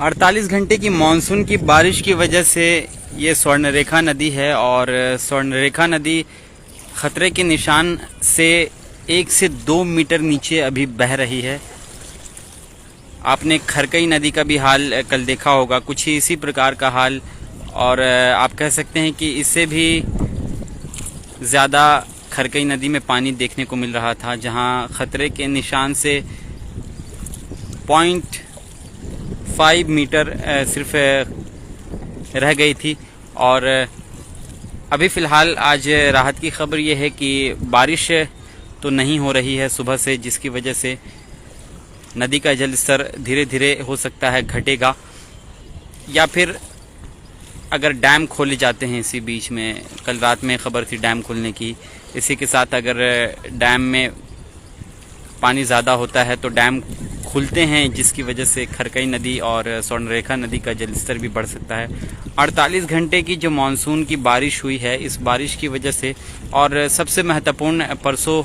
48 घंटे की मानसून की बारिश की वजह से ये स्वर्णरेखा नदी है और स्वर्णरेखा नदी खतरे के निशान से 1 से 2 मीटर नीचे अभी बह रही है। आपने खरकई नदी का भी हाल कल देखा होगा, कुछ ही इसी प्रकार का हाल, और आप कह सकते हैं कि इससे भी ज़्यादा खरकई नदी में पानी देखने को मिल रहा था, जहां खतरे के निशान से 0.5 मीटर सिर्फ रह गई थी। और अभी फ़िलहाल आज राहत की खबर ये है कि बारिश तो नहीं हो रही है सुबह से, जिसकी वजह से नदी का जल स्तर धीरे धीरे हो सकता है घटेगा, या फिर अगर डैम खोले जाते हैं इसी बीच में, कल रात में खबर थी डैम खुलने की, इसी के साथ अगर डैम में पानी ज़्यादा होता है तो डैम खुलते हैं, जिसकी वजह से खरकई नदी और स्वर्णरेखा नदी का जलस्तर भी बढ़ सकता है। 48 घंटे की जो मानसून की बारिश हुई है, इस बारिश की वजह से, और सबसे महत्वपूर्ण परसों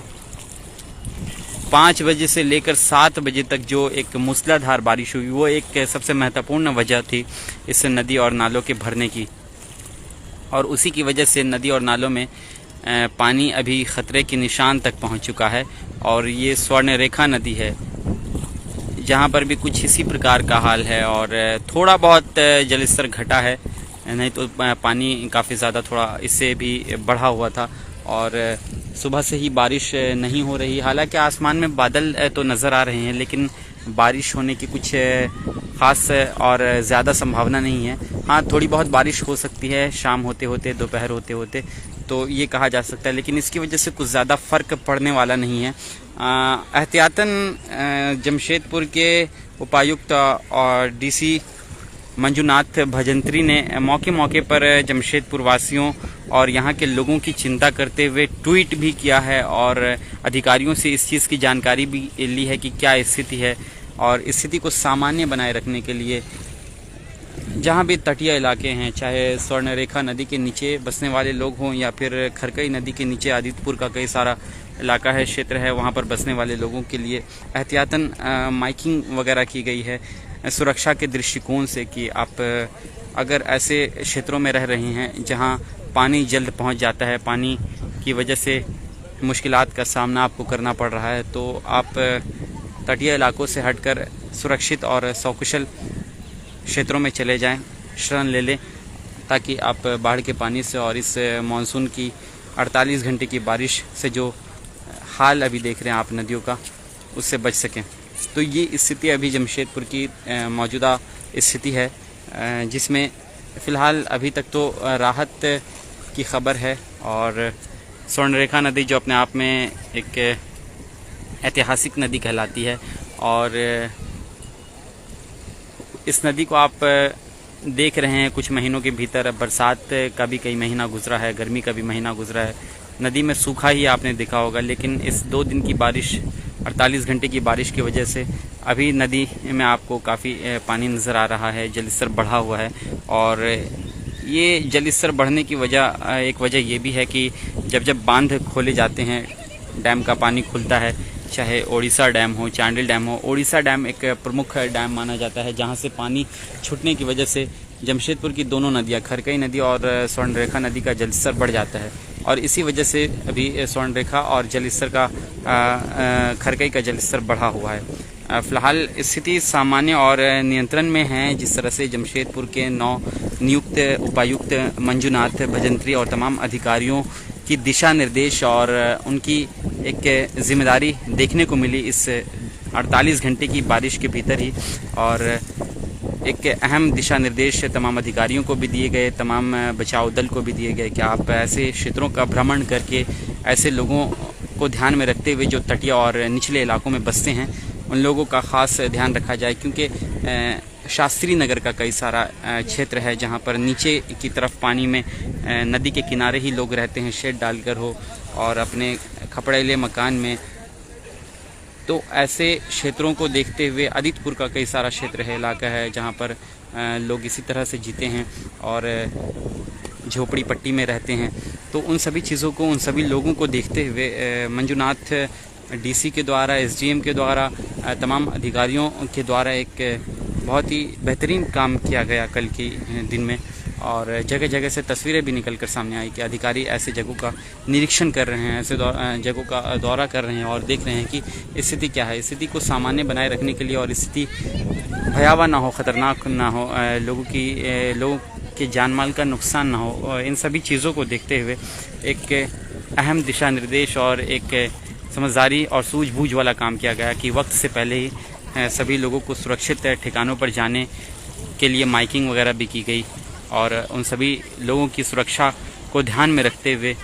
5 बजे से लेकर 7 बजे तक जो एक मूसलाधार बारिश हुई, वो एक सबसे महत्वपूर्ण वजह थी इस नदी और नालों के भरने की। और उसी की वजह से नदी और नालों में पानी अभी खतरे के निशान तक पहुंच चुका है। और ये स्वर्णरेखा नदी है जहां पर भी कुछ इसी प्रकार का हाल है, और थोड़ा बहुत जलस्तर घटा है, नहीं तो पानी काफ़ी ज़्यादा थोड़ा इससे भी बढ़ा हुआ था। और सुबह से ही बारिश नहीं हो रही, हालांकि आसमान में बादल तो नज़र आ रहे हैं, लेकिन बारिश होने की कुछ ख़ास और ज़्यादा संभावना नहीं है। हाँ, थोड़ी बहुत बारिश हो सकती है शाम होते होते, दोपहर होते होते, तो ये कहा जा सकता है, लेकिन इसकी वजह से कुछ ज़्यादा फ़र्क पड़ने वाला नहीं है। एहतियातन जमशेदपुर के उपायुक्त और डीसी मंजुनाथ भजंत्री ने मौके पर जमशेदपुर वासियों और यहाँ के लोगों की चिंता करते हुए ट्वीट भी किया है, और अधिकारियों से इस चीज़ की जानकारी भी ली है कि क्या स्थिति है, और स्थिति को सामान्य बनाए रखने के लिए जहाँ भी तटीय इलाके हैं, चाहे स्वर्णरेखा नदी के नीचे बसने वाले लोग हों या फिर खरकई नदी के नीचे आदित्यपुर का कई सारा इलाका है, क्षेत्र है, वहाँ पर बसने वाले लोगों के लिए एहतियातन माइकिंग वगैरह की गई है सुरक्षा के दृष्टिकोण से, कि आप अगर ऐसे क्षेत्रों में रह रहे हैं जहाँ पानी जल्द पहुँच जाता है, पानी की वजह से मुश्किलात का सामना आपको करना पड़ रहा है, तो आप तटीय इलाकों से हटकर सुरक्षित और सकुशल क्षेत्रों में चले जाएं, शरण ले लें, ताकि आप बाढ़ के पानी से और इस मानसून की 48 घंटे की बारिश से जो हाल अभी देख रहे हैं आप नदियों का, उससे बच सकें। तो ये स्थिति अभी जमशेदपुर की मौजूदा स्थिति है, जिसमें फ़िलहाल अभी तक तो राहत की खबर है। और स्वर्णरेखा नदी जो अपने आप में एक ऐतिहासिक नदी कहलाती है, और इस नदी को आप देख रहे हैं कुछ महीनों के भीतर, बरसात का भी कई महीना गुजरा है, गर्मी का भी महीना गुजरा है, नदी में सूखा ही आपने देखा होगा, लेकिन इस 2 दिन की बारिश, 48 घंटे की बारिश की वजह से अभी नदी में आपको काफ़ी पानी नज़र आ रहा है, जलस्तर बढ़ा हुआ है। और ये जलस्तर बढ़ने की वजह, एक वजह ये भी है कि जब बांध खोले जाते हैं, डैम का पानी खुलता है, चाहे ओडिशा डैम हो, चांडिल डैम हो। ओडिशा डैम एक प्रमुख डैम माना जाता है, जहां से पानी छूटने की वजह से जमशेदपुर की दोनों नदियां, खरकई नदी और स्वर्णरेखा नदी का जलस्तर बढ़ जाता है, और इसी वजह से अभी स्वर्णरेखा और जलस्तर का खरकई का जलस्तर बढ़ा हुआ है। फ़िलहाल स्थिति सामान्य और नियंत्रण में है, जिस तरह से जमशेदपुर के 9 नियुक्त उपायुक्त मंजुनाथ भजंत्री और तमाम अधिकारियों की दिशा निर्देश और उनकी एक जिम्मेदारी देखने को मिली इस 48 घंटे की बारिश के भीतर ही। और एक अहम दिशा निर्देश तमाम अधिकारियों को भी दिए गए, तमाम बचाव दल को भी दिए गए कि आप ऐसे क्षेत्रों का भ्रमण करके ऐसे लोगों को ध्यान में रखते हुए जो तटीय और निचले इलाकों में बसते हैं, उन लोगों का ख़ास ध्यान रखा जाए, क्योंकि शास्त्री नगर का कई सारा क्षेत्र है जहां पर नीचे की तरफ पानी में नदी के किनारे ही लोग रहते हैं, शेड डालकर हो और अपने खपड़ेले मकान में। तो ऐसे क्षेत्रों को देखते हुए आदित्यपुर का कई सारा क्षेत्र है, इलाका है, जहां पर लोग इसी तरह से जीते हैं और झोपड़ी पट्टी में रहते हैं। तो उन सभी चीज़ों को, उन सभी लोगों को देखते हुए मंजुनाथ डीसी के द्वारा, एसडीएम के द्वारा, तमाम अधिकारियों के द्वारा एक बहुत ही बेहतरीन काम किया गया कल के दिन में, और जगह जगह से तस्वीरें भी निकल कर सामने आई कि अधिकारी ऐसे जगहों का निरीक्षण कर रहे हैं, ऐसे जगहों का दौरा कर रहे हैं और देख रहे हैं कि स्थिति क्या है। स्थिति को सामान्य बनाए रखने के लिए और स्थिति भयावह ना हो, ख़तरनाक ना हो, लोगों के जान माल का नुकसान ना हो, इन सभी चीज़ों को देखते हुए एक अहम दिशा निर्देश और एक समझदारी और सूझबूझ वाला काम किया गया कि वक्त से पहले ही सभी लोगों को सुरक्षित ठिकानों पर जाने के लिए माइकिंग वगैरह भी की गई, और उन सभी लोगों की सुरक्षा को ध्यान में रखते हुए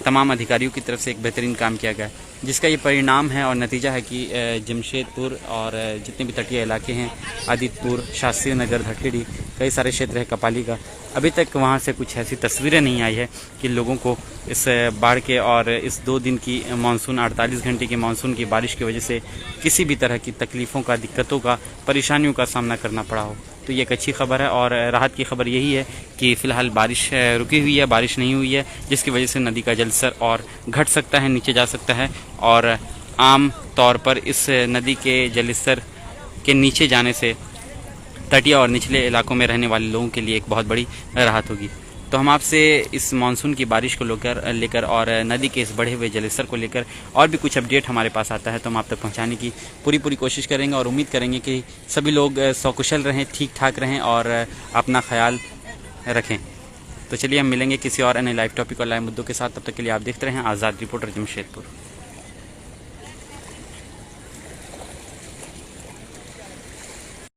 तमाम अधिकारियों की तरफ से एक बेहतरीन काम किया गया, जिसका ये परिणाम है और नतीजा है कि जमशेदपुर और जितने भी तटीय इलाके हैं, आदितपुर, शास्त्री नगर, धटखेड़ी, कई सारे क्षेत्र है कपाली का, अभी तक वहाँ से कुछ ऐसी तस्वीरें नहीं आई है कि लोगों को इस बाढ़ के और इस 2 दिन की मानसून 48 घंटे की मानसून की बारिश की वजह से किसी भी तरह की तकलीफ़ों का, दिक्कतों का, परेशानियों का सामना करना पड़ा हो। तो ये एक अच्छी खबर है, और राहत की खबर यही है कि फ़िलहाल बारिश रुकी हुई है, बारिश नहीं हुई है, जिसकी वजह से नदी का जलस्तर और घट सकता है, नीचे जा सकता है, और आम तौर पर इस नदी के जलस्तर के नीचे जाने से तटीय और निचले इलाकों में रहने वाले लोगों के लिए एक बहुत बड़ी राहत होगी। तो हम आपसे इस मानसून की बारिश को लेकर और नदी के इस बढ़े हुए जलस्तर को लेकर और भी कुछ अपडेट हमारे पास आता है तो हम आप तक पहुंचाने की पूरी कोशिश करेंगे, और उम्मीद करेंगे कि सभी लोग सकुशल रहें, ठीक ठाक रहें और अपना ख्याल रखें। तो चलिए हम मिलेंगे किसी और अन्य लाइव टॉपिक और लाइव मुद्दों के साथ। तब तक के लिए आप देखते रहें आज़ाद रिपोर्टर जमशेदपुर।